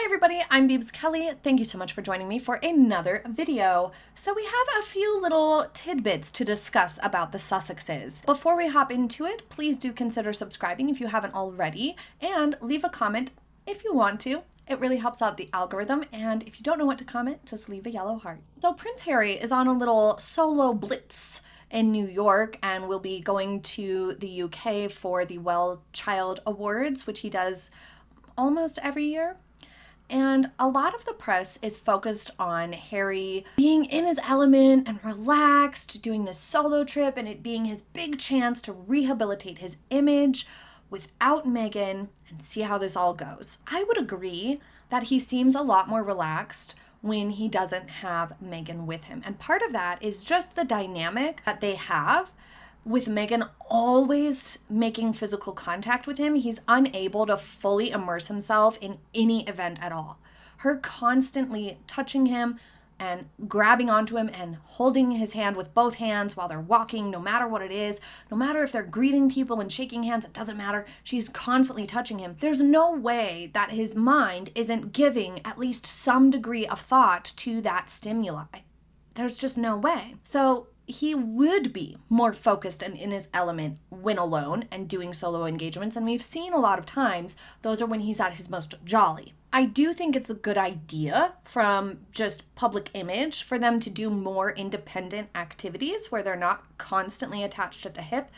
everybody, I'm Beebs Kelley. Thank you so much for joining me for another video. So we have a few little tidbits to discuss about the Sussexes. Before we hop into it, please do consider subscribing if you haven't already, and leave a comment if you want to. It really helps out the algorithm, and if you don't know what to comment, just leave a yellow heart. So Prince Harry is on a little solo blitz in New York and will be going to the UK for the Well Child Awards, which he does almost every year. And a lot of the press is focused on Harry being in his element and relaxed, doing this solo trip, and it being his big chance to rehabilitate his image without Meghan and see how this all goes. I would agree that he seems a lot more relaxed when he doesn't have Meghan with him. And part of that is just the dynamic that they have. With Meghan always making physical contact with him, he's unable to fully immerse himself in any event at all. Her constantly touching him and grabbing onto him and holding his hand with both hands while they're walking, no matter what it is, no matter if they're greeting people and shaking hands, it doesn't matter. She's constantly touching him. There's no way that his mind isn't giving at least some degree of thought to that stimuli. There's just no way. So he would be more focused and in his element when alone and doing solo engagements. And we've seen a lot of times, those are when he's at his most jolly. I do think it's a good idea from just public image for them to do more independent activities where they're not constantly attached at the hip.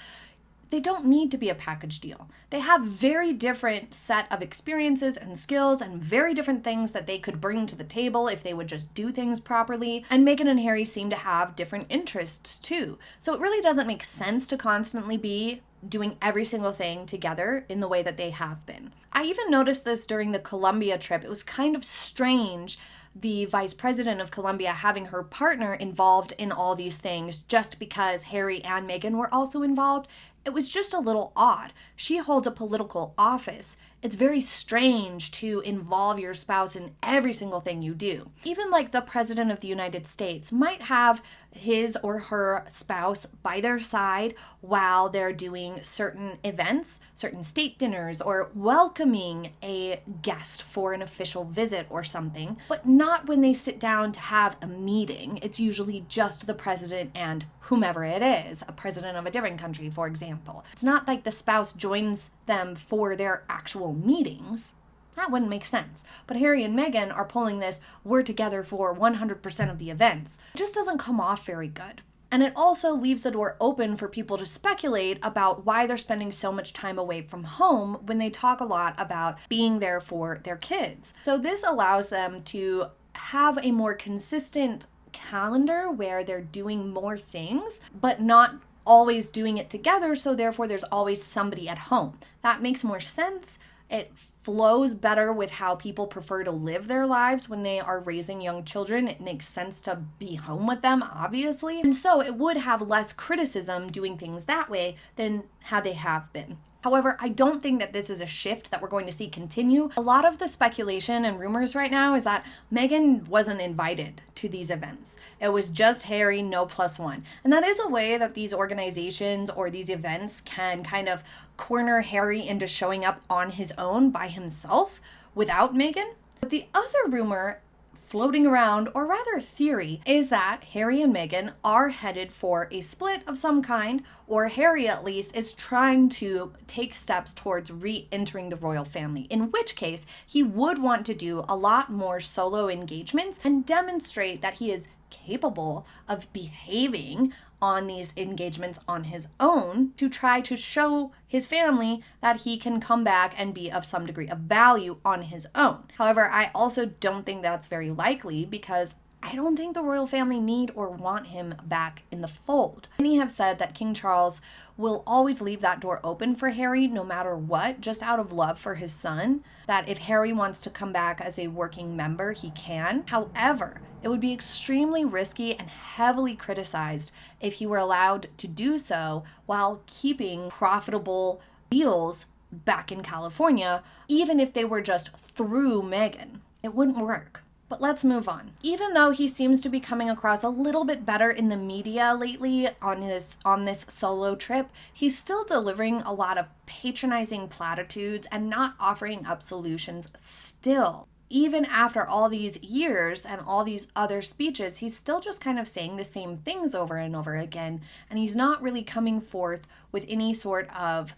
They don't need to be a package deal. They have very different set of experiences and skills and very different things that they could bring to the table if they would just do things properly. And Meghan and Harry seem to have different interests too. So it really doesn't make sense to constantly be doing every single thing together in the way that they have been. I even noticed this during the Colombia trip. It was kind of strange, the vice president of Colombia having her partner involved in all these things just because Harry and Meghan were also involved. It was just a little odd. She holds a political office. It's very strange to involve your spouse in every single thing you do. Even like the president of the United States might have his or her spouse by their side while they're doing certain events, certain state dinners, or welcoming a guest for an official visit or something, but not when they sit down to have a meeting. It's usually just the president and whomever it is, a president of a different country, for example. It's not like the spouse joins them for their actual meetings. That wouldn't make sense. But Harry and Meghan are pulling this, we're together for 100% of the events. It just doesn't come off very good. And it also leaves the door open for people to speculate about why they're spending so much time away from home when they talk a lot about being there for their kids. So this allows them to have a more consistent calendar where they're doing more things, but not always doing it together, so therefore there's always somebody at home. That makes more sense. It flows better with how people prefer to live their lives when they are raising young children. It makes sense to be home with them, obviously. And so it would have less criticism doing things that way than how they have been. However, I don't think that this is a shift that we're going to see continue. A lot of the speculation and rumors right now is that Meghan wasn't invited to these events. It was just Harry, no plus one. And that is a way that these organizations or these events can kind of corner Harry into showing up on his own by himself without Meghan. But the other rumor floating around, or rather theory, is that Harry and Meghan are headed for a split of some kind, or Harry at least is trying to take steps towards re-entering the royal family, in which case he would want to do a lot more solo engagements and demonstrate that he is capable of behaving on these engagements on his own to try to show his family that he can come back and be of some degree of value on his own. However, I also don't think that's very likely because I don't think the royal family need or want him back in the fold. Many have said that King Charles will always leave that door open for Harry no matter what, just out of love for his son, that if Harry wants to come back as a working member, he can. However, it would be extremely risky and heavily criticized if he were allowed to do so while keeping profitable deals back in California, even if they were just through Meghan. It wouldn't work. But let's move on. Even though he seems to be coming across a little bit better in the media lately on this solo trip, he's still delivering a lot of patronizing platitudes and not offering up solutions still. even after all these years and all these other speeches, he's still just kind of saying the same things over and over again. And he's not really coming forth with any sort of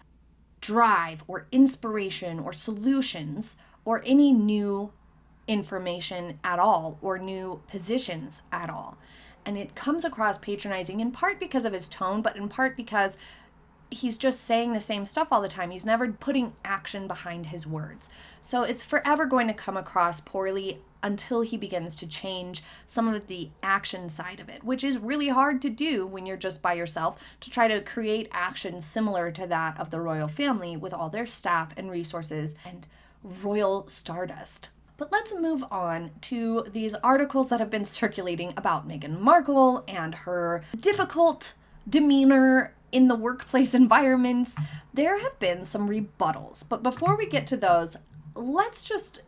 drive or inspiration or solutions or any new information at all or new positions at all. And it comes across patronizing in part because of his tone, but in part because he's just saying the same stuff all the time. He's never putting action behind his words. So it's forever going to come across poorly until he begins to change some of the action side of it, which is really hard to do when you're just by yourself, to try to create action similar to that of the royal family with all their staff and resources and royal stardust. But let's move on to these articles that have been circulating about Meghan Markle and her difficult demeanor in the workplace environments. There have been some rebuttals, but before we get to those, let's just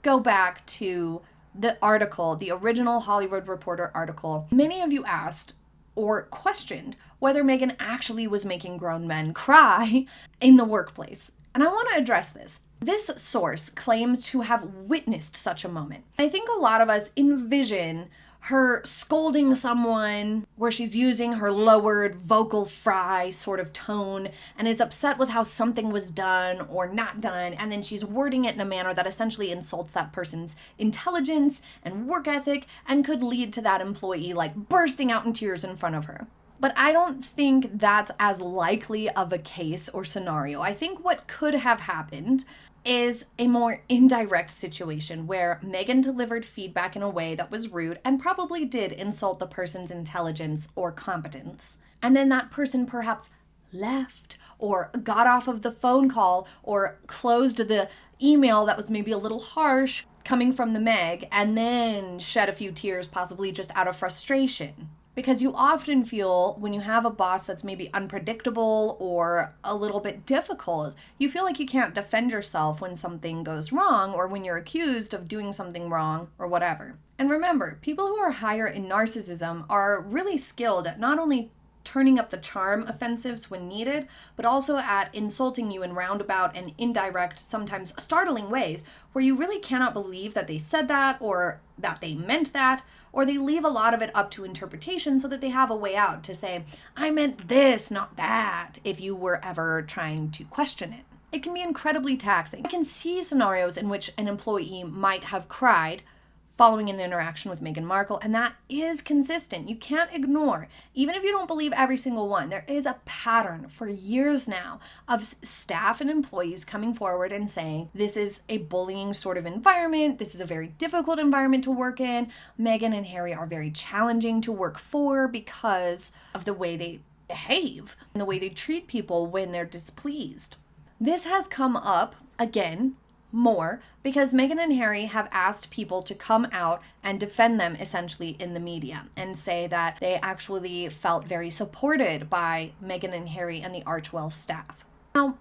go back to the article, the original Hollywood Reporter article. Many of you asked or questioned whether Meghan actually was making grown men cry in the workplace. And I want to address this. This source claims to have witnessed such a moment. I think a lot of us envision her scolding someone where she's using her lowered vocal fry sort of tone and is upset with how something was done or not done, and then she's wording it in a manner that essentially insults that person's intelligence and work ethic and could lead to that employee like bursting out in tears in front of her. But I don't think that's as likely of a case or scenario. I think what could have happened is a more indirect situation where Meghan delivered feedback in a way that was rude and probably did insult the person's intelligence or competence. And then that person perhaps left or got off of the phone call or closed the email that was maybe a little harsh coming from the Meg, and then shed a few tears, possibly just out of frustration. Because you often feel when you have a boss that's maybe unpredictable or a little bit difficult, you feel like you can't defend yourself when something goes wrong or when you're accused of doing something wrong or whatever. And remember, people who are higher in narcissism are really skilled at not only turning up the charm offensives when needed, but also at insulting you in roundabout and indirect, sometimes startling ways where you really cannot believe that they said that or that they meant that, or they leave a lot of it up to interpretation so that they have a way out to say, I meant this, not that, if you were ever trying to question it. It can be incredibly taxing. I can see scenarios in which an employee might have cried following an interaction with Meghan Markle, and that is consistent. You can't ignore, even if you don't believe every single one, there is a pattern for years now of staff and employees coming forward and saying, this is a bullying sort of environment, this is a very difficult environment to work in, Meghan and Harry are very challenging to work for because of the way they behave and the way they treat people when they're displeased. This has come up again more because Meghan and Harry have asked people to come out and defend them essentially in the media and say that they actually felt very supported by Meghan and Harry and the Archewell staff. Now,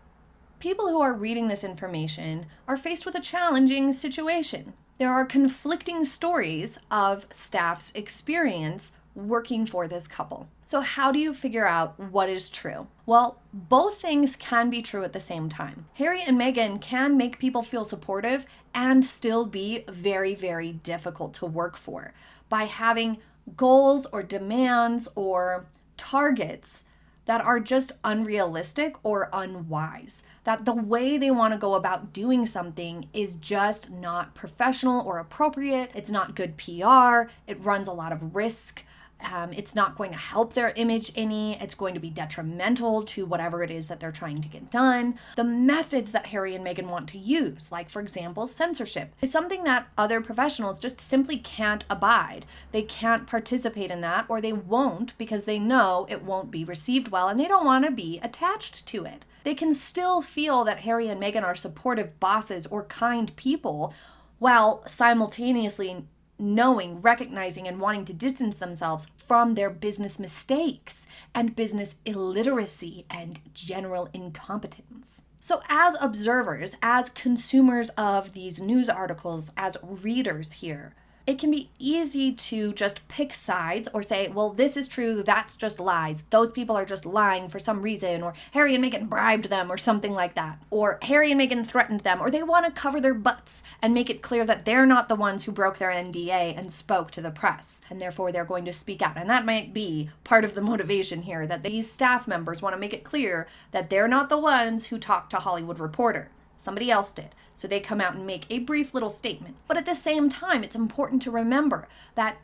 people who are reading this information are faced with a challenging situation. There are conflicting stories of staff's experience working for this couple. So how do you figure out what is true? Well, both things can be true at the same time. Harry and Meghan can make people feel supportive and still be very, very difficult to work for by having goals or demands or targets that are just unrealistic or unwise. That the way they want to go about doing something is just not professional or appropriate. It's not good PR. It runs a lot of risk. It's not going to help their image any. It's going to be detrimental to whatever it is that they're trying to get done. The methods that Harry and Meghan want to use, like for example, censorship, is something that other professionals just simply can't abide. They can't participate in that, or they won't because they know it won't be received well and they don't want to be attached to it. They can still feel that Harry and Meghan are supportive bosses or kind people while simultaneously knowing, recognizing, and wanting to distance themselves from their business mistakes and business illiteracy and general incompetence. So as observers, as consumers of these news articles, as readers here, it can be easy to just pick sides or say, well, this is true, that's just lies. Those people are just lying for some reason, or Harry and Meghan bribed them or something like that. Or Harry and Meghan threatened them, or they want to cover their butts and make it clear that they're not the ones who broke their NDA and spoke to the press, and therefore they're going to speak out. And that might be part of the motivation here, that these staff members want to make it clear that they're not the ones who talked to Hollywood Reporter. Somebody else did. So they come out and make a brief little statement. But at the same time, it's important to remember that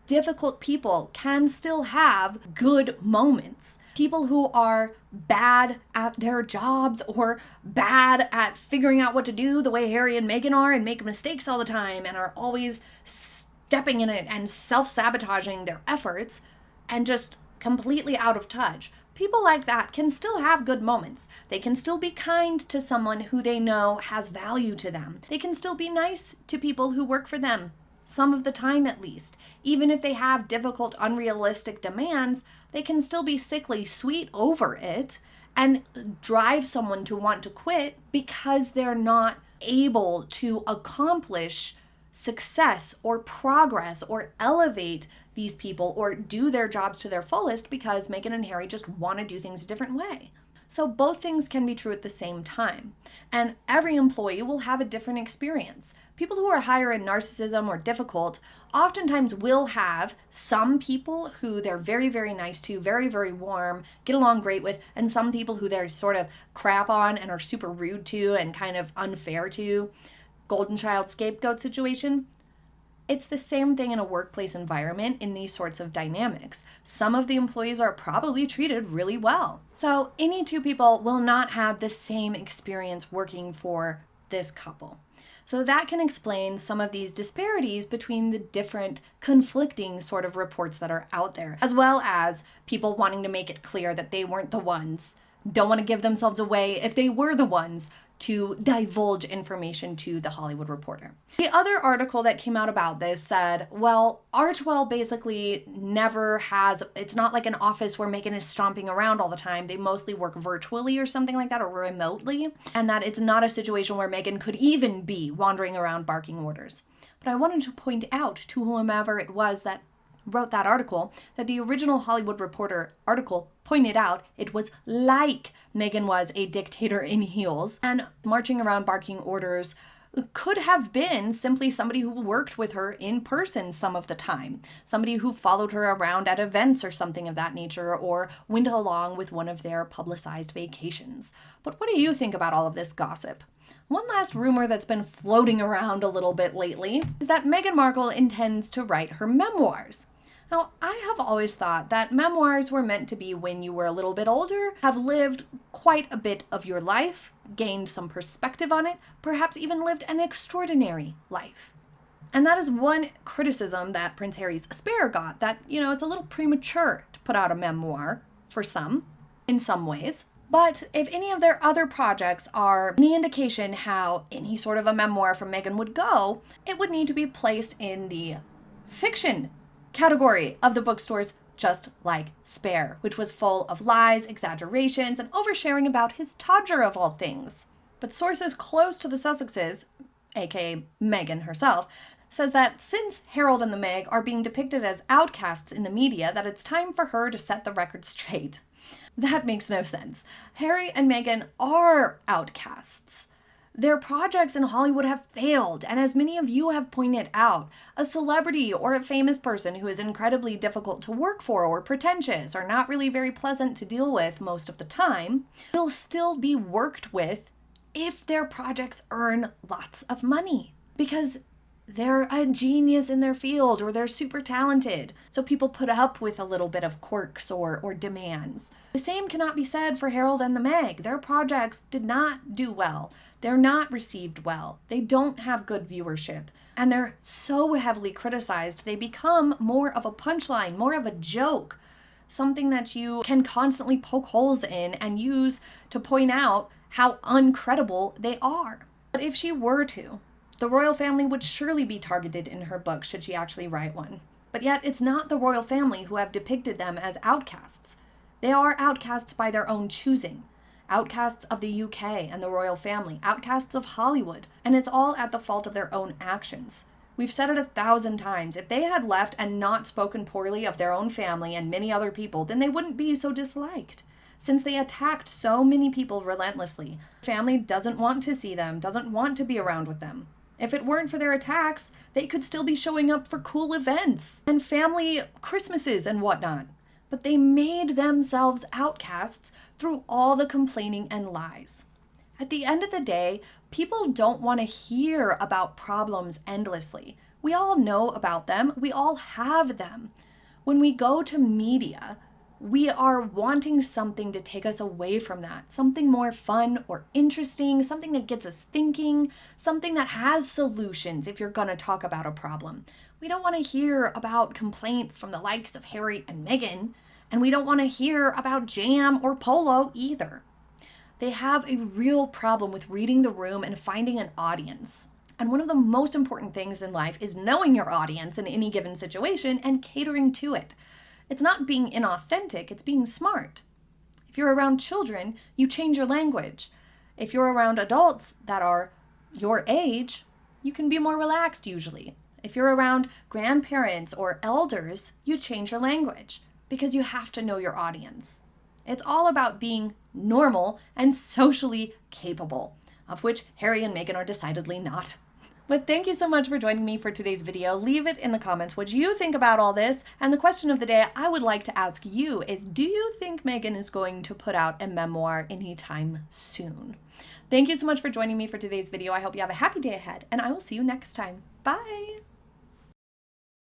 difficult people can still have good moments. People who are bad at their jobs or bad at figuring out what to do the way Harry and Meghan are and make mistakes all the time and are always stepping in it and self-sabotaging their efforts and just completely out of touch. People like that can still have good moments. They can still be kind to someone who they know has value to them. They can still be nice to people who work for them, some of the time at least. Even if they have difficult, unrealistic demands, they can still be sickly sweet over it and drive someone to want to quit because they're not able to accomplish success or progress or elevate these people or do their jobs to their fullest because Meghan and Harry just want to do things a different way. So both things can be true at the same time. And every employee will have a different experience. People who are higher in narcissism or difficult oftentimes will have some people who they're very, very nice to, very, very warm, get along great with, and some people who they're sort of crap on and are super rude to and kind of unfair to. Golden child scapegoat situation. It's the same thing in a workplace environment in these sorts of dynamics. Some of the employees are probably treated really well. So any two people will not have the same experience working for this couple. So that can explain some of these disparities between the different conflicting sort of reports that are out there, as well as people wanting to make it clear that they weren't the ones, don't want to give themselves away if they were the ones to divulge information to the Hollywood Reporter. The other article that came out about this said, well, Archewell basically never has, it's not like an office where Meghan is stomping around all the time. They mostly work virtually or something like that, or remotely, and that it's not a situation where Meghan could even be wandering around barking orders. But I wanted to point out to whomever it was that wrote that article that the original Hollywood Reporter article pointed out it was like Meghan was a dictator in heels, and marching around barking orders could have been simply somebody who worked with her in person some of the time, somebody who followed her around at events or something of that nature, or went along with one of their publicized vacations. But what do you think about all of this gossip? One last rumor that's been floating around a little bit lately is that Meghan Markle intends to write her memoirs. Now, I have always thought that memoirs were meant to be when you were a little bit older, have lived quite a bit of your life, gained some perspective on it, perhaps even lived an extraordinary life. And that is one criticism that Prince Harry's spare got, that, it's a little premature to put out a memoir for some, in some ways. But if any of their other projects are any indication how any sort of a memoir from Meghan would go, it would need to be placed in the fiction category of the bookstores, just like Spare, which was full of lies, exaggerations, and oversharing about his Todger of all things. But sources close to the Sussexes, aka Meghan herself, says that since Harold and the Meg are being depicted as outcasts in the media, that it's time for her to set the record straight. That makes no sense. Harry and Meghan are outcasts. Their projects in Hollywood have failed, and as many of you have pointed out, a celebrity or a famous person who is incredibly difficult to work for or pretentious or not really very pleasant to deal with most of the time will still be worked with if their projects earn lots of money, because they're a genius in their field or they're super talented. So people put up with a little bit of quirks or demands. The same cannot be said for Harold and the Meg. Their projects did not do well. They're not received well. They don't have good viewership. And they're so heavily criticized, they become more of a punchline, more of a joke, something that you can constantly poke holes in and use to point out how uncredible they are. But if she were to, the royal family would surely be targeted in her book should she actually write one. But yet it's not the royal family who have depicted them as outcasts. They are outcasts by their own choosing. Outcasts of the UK and the royal family, outcasts of Hollywood, and it's all at the fault of their own actions. We've said it 1,000 times. If they had left and not spoken poorly of their own family and many other people, then they wouldn't be so disliked. Since they attacked so many people relentlessly, family doesn't want to see them, doesn't want to be around with them. If it weren't for their attacks, they could still be showing up for cool events and family Christmases and whatnot. But they made themselves outcasts through all the complaining and lies. At the end of the day, people don't want to hear about problems endlessly. We all know about them. We all have them. When we go to media, we are wanting something to take us away from that, something more fun or interesting, something that gets us thinking, something that has solutions if you're going to talk about a problem. We don't want to hear about complaints from the likes of Harry and Meghan, and we don't want to hear about jam or polo either. They have a real problem with reading the room and finding an audience. And one of the most important things in life is knowing your audience in any given situation and catering to it. It's not being inauthentic, it's being smart. If you're around children, you change your language. If you're around adults that are your age, you can be more relaxed usually. If you're around grandparents or elders, you change your language because you have to know your audience. It's all about being normal and socially capable, of which Harry and Meghan are decidedly not. But thank you so much for joining me for today's video. Leave it in the comments what you think about all this. And the question of the day I would like to ask you is, do you think Meghan is going to put out a memoir anytime soon? Thank you so much for joining me for today's video. I hope you have a happy day ahead, and I will see you next time. Bye!